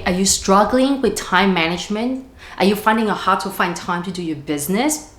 Are you struggling with time management? Are you finding it hard to find time to do your business?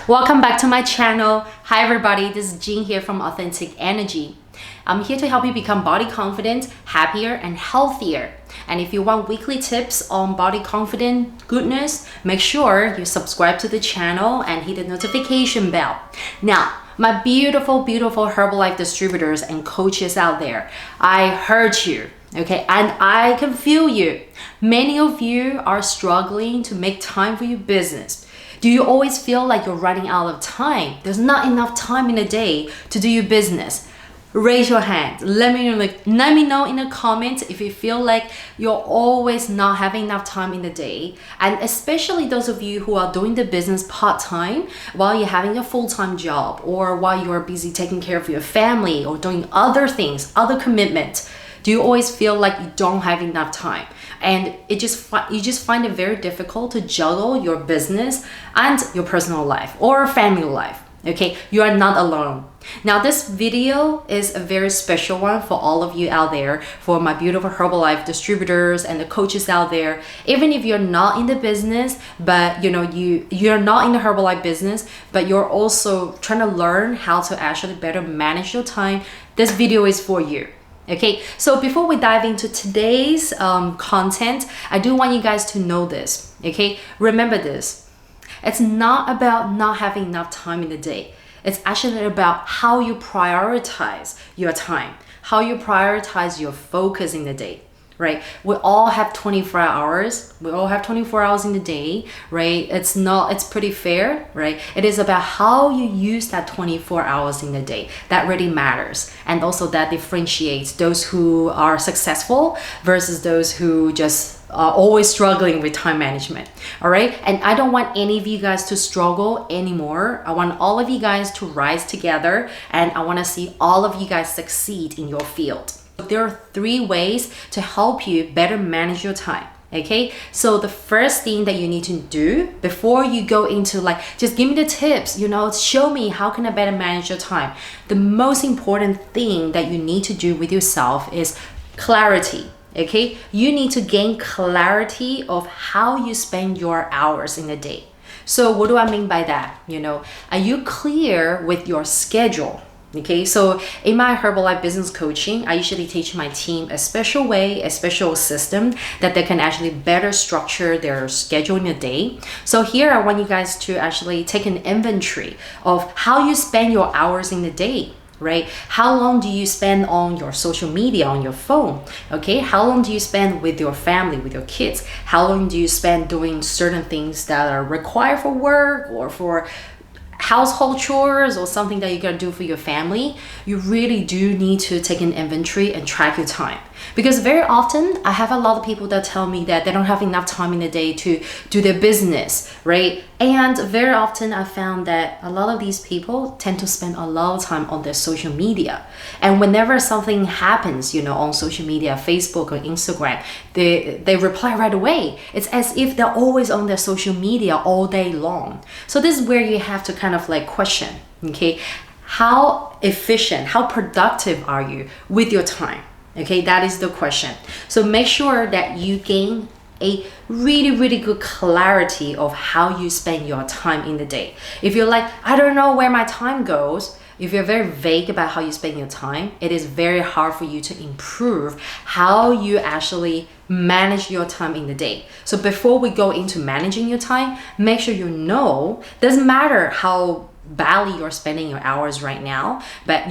Welcome back to my channel. Hi everybody, this is Jean here from Authentic Energy. I'm here to help you become body confident, happier, and healthier. And if you want weekly tips on body confident goodness, make sure you subscribe to the channel and hit the notification bell. Now, my beautiful Herbalife distributors and coaches out there, I heard you, okay? And I can feel you. Many of you are struggling to make time for your business. Do you always feel like you're running out of time? There's not enough time in a day to do your business. Raise your hand. Let me know in the comments if you feel like you're always not having enough time in the day. And especially those of you who are doing the business part-time while you're having a full-time job, or while you're busy taking care of your family or doing other things, other commitments. Do you always feel like you don't have enough time? And you just find it very difficult to juggle your business and your personal life or family life. Okay, you are not alone. Now this video is a very special one for all of you out there, for my beautiful Herbalife distributors and the coaches out there. Even if you're not in the business, but you're not in the Herbalife business, but you're also trying to learn how to actually better manage your time, this video is for you. Okay, so before we dive into today's content, I do want you guys to know this. Okay, remember this. It's not about not having enough time in the day. It's actually about how you prioritize your time, how you prioritize your focus in the day, right? We all have 24 hours. We all have 24 hours in the day, right? It's pretty fair, right? It is about how you use that 24 hours in the day. That really matters. And also that differentiates those who are successful versus those who just are always struggling with time management. All right, and I don't want any of you guys to struggle anymore. I want all of you guys to rise together, and I want to see all of you guys succeed in your field. There are 3 ways to help you better manage your time. Okay, so the first thing that you need to do before you go into just give me the tips, show me how can I better manage your time. The most important thing that you need to do with yourself is clarity. Okay, you need to gain clarity of how you spend your hours in a day. So what do I mean by that? Are you clear with your schedule? Okay, so in my Herbalife business coaching, I usually teach my team a special way, a special system that they can actually better structure their schedule in a day. So here I want you guys to actually take an inventory of how you spend your hours in the day. Right? How long do you spend on your social media, on your phone? Okay, how long do you spend with your family, with your kids? How long do you spend doing certain things that are required for work or for household chores or something that you're gonna do for your family? You really do need to take an inventory and track your time. Because very often I have a lot of people that tell me that they don't have enough time in the day to do their business, right? And very often I found that a lot of these people tend to spend a lot of time on their social media. And whenever something happens, on social media, Facebook or Instagram, they reply right away. It's as if they're always on their social media all day long. So this is where you have to kind of question, okay? How efficient, how productive are you with your time? Okay, that is the question. So make sure that you gain a really good clarity of how you spend your time in the day. If you're like, I don't know where my time goes, if you're very vague about how you spend your time, it is very hard for you to improve how you actually manage your time in the day. So before we go into managing your time, make sure doesn't matter how badly you're spending your hours right now, but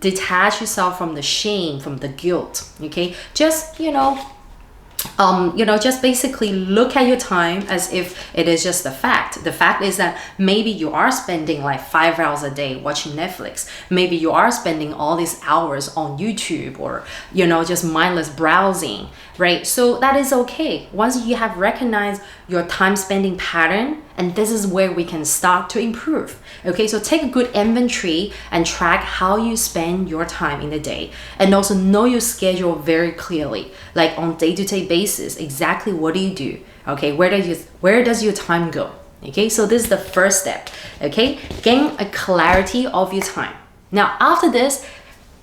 detach yourself from the shame, from the guilt. Okay, just just basically look at your time as if it is just a fact. The fact is that maybe you are spending 5 hours a day watching Netflix. Maybe you are spending all these hours on YouTube or, just mindless browsing, right? So that is okay. Once you have recognized your time spending pattern, and this is where we can start to improve. Okay, so take a good inventory and track how you spend your time in the day, and also know your schedule very clearly, on day-to-day basis, exactly what do you do? Okay, where does your time go? Okay, so this is the first step. Okay, gain a clarity of your time. Now, after this,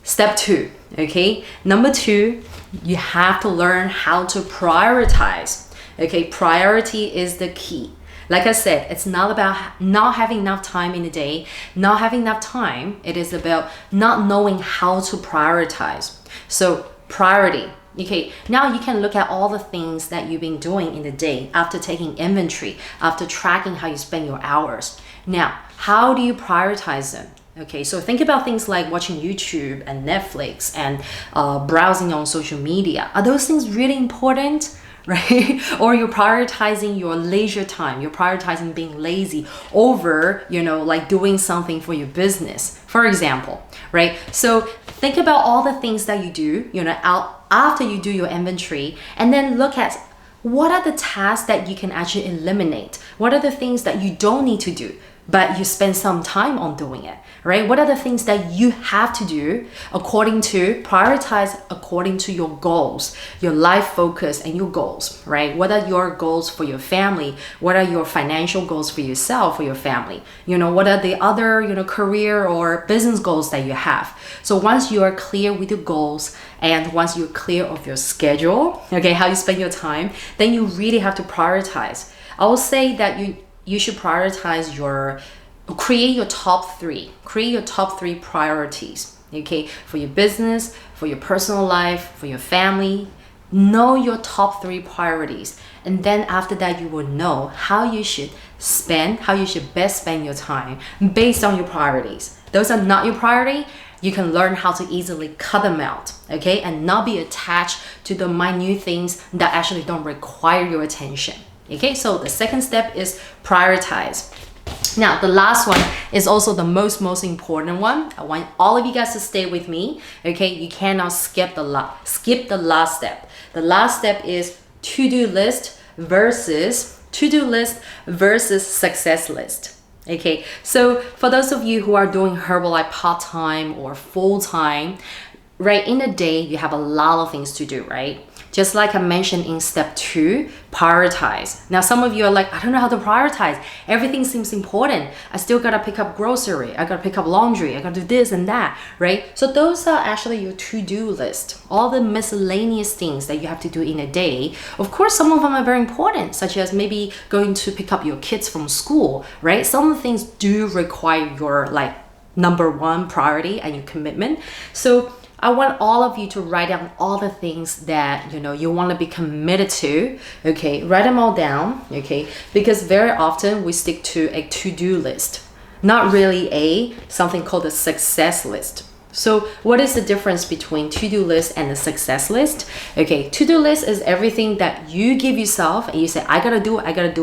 step 2, okay? Number 2, you have to learn how to prioritize. Okay, priority is the key. Like I said, it's not about not having enough time in the day, not having enough time. It is about not knowing how to prioritize. So priority. Okay, now you can look at all the things that you've been doing in the day after taking inventory, after tracking how you spend your hours. Now, how do you prioritize them? Okay, so think about things like watching YouTube and Netflix and browsing on social media. Are those things really important? Right? Or you're prioritizing your leisure time, you're prioritizing being lazy over, like doing something for your business, for example, right? So think about all the things that you do, after you do your inventory, and then look at what are the tasks that you can actually eliminate? What are the things that you don't need to do, but you spend some time on doing it, right? What are the things that you have to do prioritize according to your goals, your life focus and your goals, right? What are your goals for your family? What are your financial goals for yourself, for your family? What are the other, career or business goals that you have? So once you are clear with your goals and once you're clear of your schedule, okay, how you spend your time, then you really have to prioritize. I will say that you should prioritize create your top 3 priorities, okay, for your business, for your personal life, for your family. Know your top 3 priorities, and then after that you will know how you should best spend your time based on your priorities. Those are not your priority, you can learn how to easily cut them out, okay, and not be attached to the minute things that actually don't require your attention. Okay, so the second step is prioritize. Now, the last one is also the most important one. I want all of you guys to stay with me. Okay, you cannot skip the last step. The last step is to-do list versus success list. Okay, so for those of you who are doing Herbalife part-time or full-time, right, in a day you have a lot of things to do, right? Just like I mentioned in step 2, prioritize. Now, some of you are like, I don't know how to prioritize. Everything seems important. I still gotta pick up grocery. I gotta pick up laundry. I gotta do this and that, right? So those are actually your to-do list. All the miscellaneous things that you have to do in a day. Of course, some of them are very important, such as maybe going to pick up your kids from school, right? Some of the things do require your number 1 priority and your commitment. So I want all of you to write down all the things that you want to be committed to. Okay, write them all down. Okay, because very often we stick to a to-do list, not really something called a success list. So what is the difference between to-do list and a success list? Okay, to-do list is everything that you give yourself and you say, I gotta do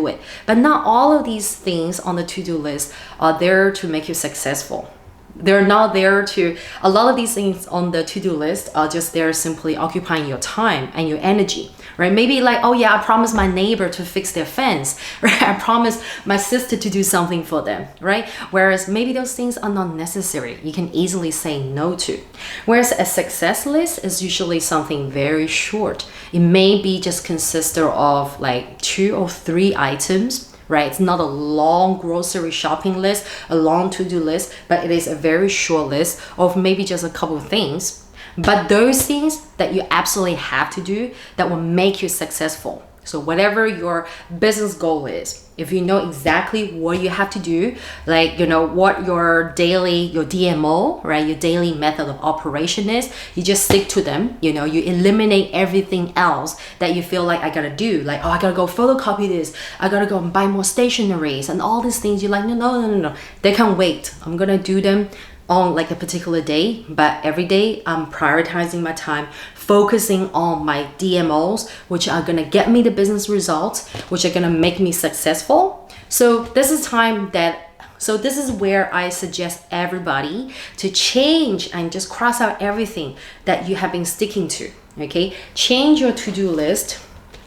it. But not all of these things on the to-do list are there to make you successful. They're not there to, a lot of these things on the to-do list are just there simply occupying your time and your energy, right? Maybe like, oh yeah, I promised my neighbor to fix their fence, right? I promised my sister to do something for them, right? Whereas maybe those things are not necessary. You can easily say no to. Whereas a success list is usually something very short. It may be just consisted of 2 or 3 items, right? It's not a long grocery shopping list, a long to-do list, but it is a very short list of maybe just a couple of things. But those things that you absolutely have to do that will make you successful. So whatever your business goal is, if you know exactly what you have to do, what your DMO, right, your daily method of operation is, you just stick to them. You eliminate everything else that you feel like I gotta do. I gotta go photocopy this. I gotta go and buy more stationeries and all these things. You're like, no. They can wait. I'm gonna do them on a particular day, but every day I'm prioritizing my time, focusing on my DMOs, which are gonna get me the business results, which are gonna make me successful. So this is where I suggest everybody to change and just cross out everything that you have been sticking to, okay? Change your to-do list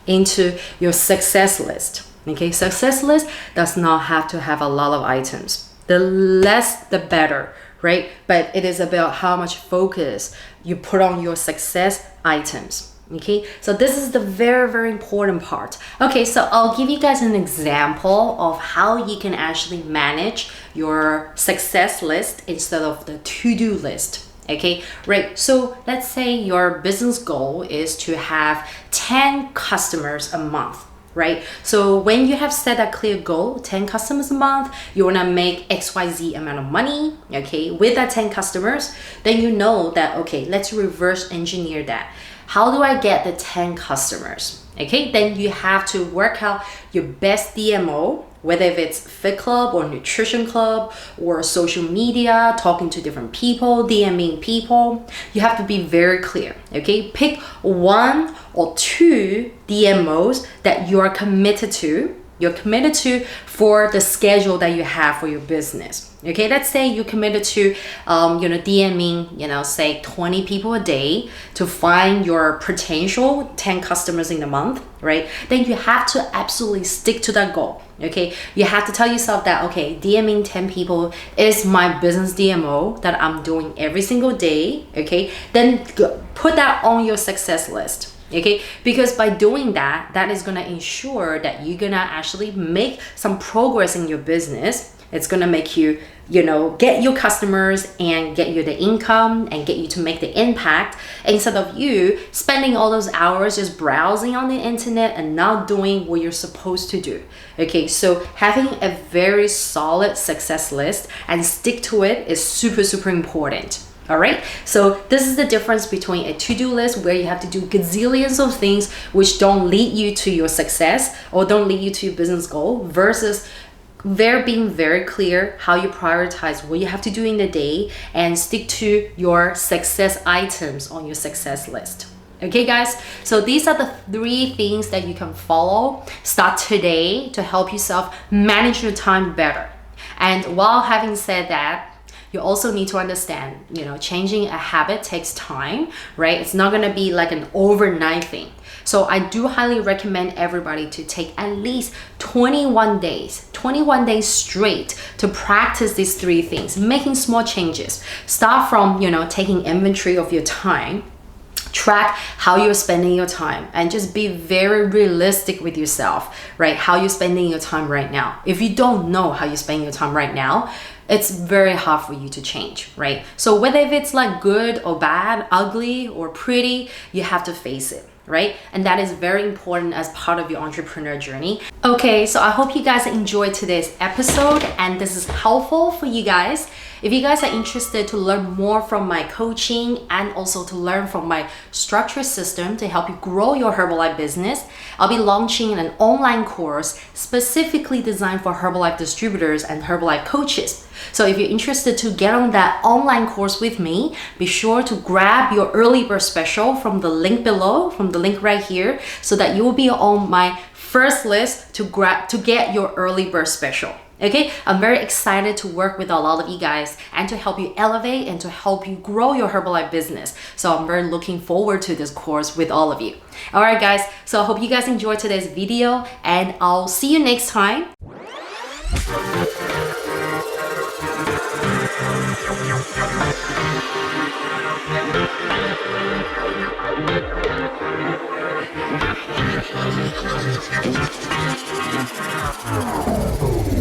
into your success list, okay? Success list does not have to have a lot of items. The less, the better, right? But it is about how much focus you put on your success items, Okay, so this is the very important part. Okay, so I'll give you guys an example of how you can actually manage your success list instead of the to-do list. Okay, right, so let's say your business goal is to have 10 customers a month, right? So when you have set a clear goal, 10 customers a month, you want to make XYZ amount of money, okay, with that 10 customers, then you know that, okay, let's reverse engineer that. How do I get the 10 customers? Okay, then you have to work out your best DMO, whether if it's fit club or nutrition club or social media, talking to different people, DMing people. You have to be very clear, okay? Pick 1 or 2 DMOs that you are committed to. You're committed to for the schedule that you have for your business. Okay, let's say you're committed to, DMing, say 20 people a day to find your potential 10 customers in the month, right? Then you have to absolutely stick to that goal. Okay, you have to tell yourself that, okay, DMing 10 people is my business DMO that I'm doing every single day. Okay, then put that on your success list. Okay, because by doing that, that is going to ensure that you're going to actually make some progress in your business. It's going to make you, get your customers and get you the income and get you to make the impact, instead of you spending all those hours just browsing on the internet and not doing what you're supposed to do. Okay, so having a very solid success list and stick to it is super important. All right, so this is the difference between a to-do list where you have to do gazillions of things which don't lead you to your success or don't lead you to your business goal, versus being very clear how you prioritize what you have to do in the day and stick to your success items on your success list. Okay guys, so these are the 3 things that you can follow, start today, to help yourself manage your time better. And while having said that, you also need to understand, changing a habit takes time, right? It's not gonna be like an overnight thing. So I do highly recommend everybody to take at least 21 days straight to practice these 3 things, making small changes. Start from, taking inventory of your time, track how you're spending your time, and just be very realistic with yourself, right? How you're spending your time right now. If you don't know how you're spending your time right now, it's very hard for you to change, right? So whether if it's like good or bad, ugly or pretty, you have to face it, right? And that is very important as part of your entrepreneur journey. Okay, so I hope you guys enjoyed today's episode and this is helpful for you guys. If you guys are interested to learn more from my coaching and also to learn from my structure system to help you grow your Herbalife business, I'll be launching an online course specifically designed for Herbalife distributors and Herbalife coaches. So if you're interested to get on that online course with me, be sure to grab your early bird special from the link below, from the link right here, so that you will be on my first list to get your early bird special. Okay, I'm very excited to work with a lot of you guys and to help you elevate and to help you grow your Herbalife business. So I'm very looking forward to this course with all of you. All right, guys, so I hope you guys enjoyed today's video and I'll see you next time.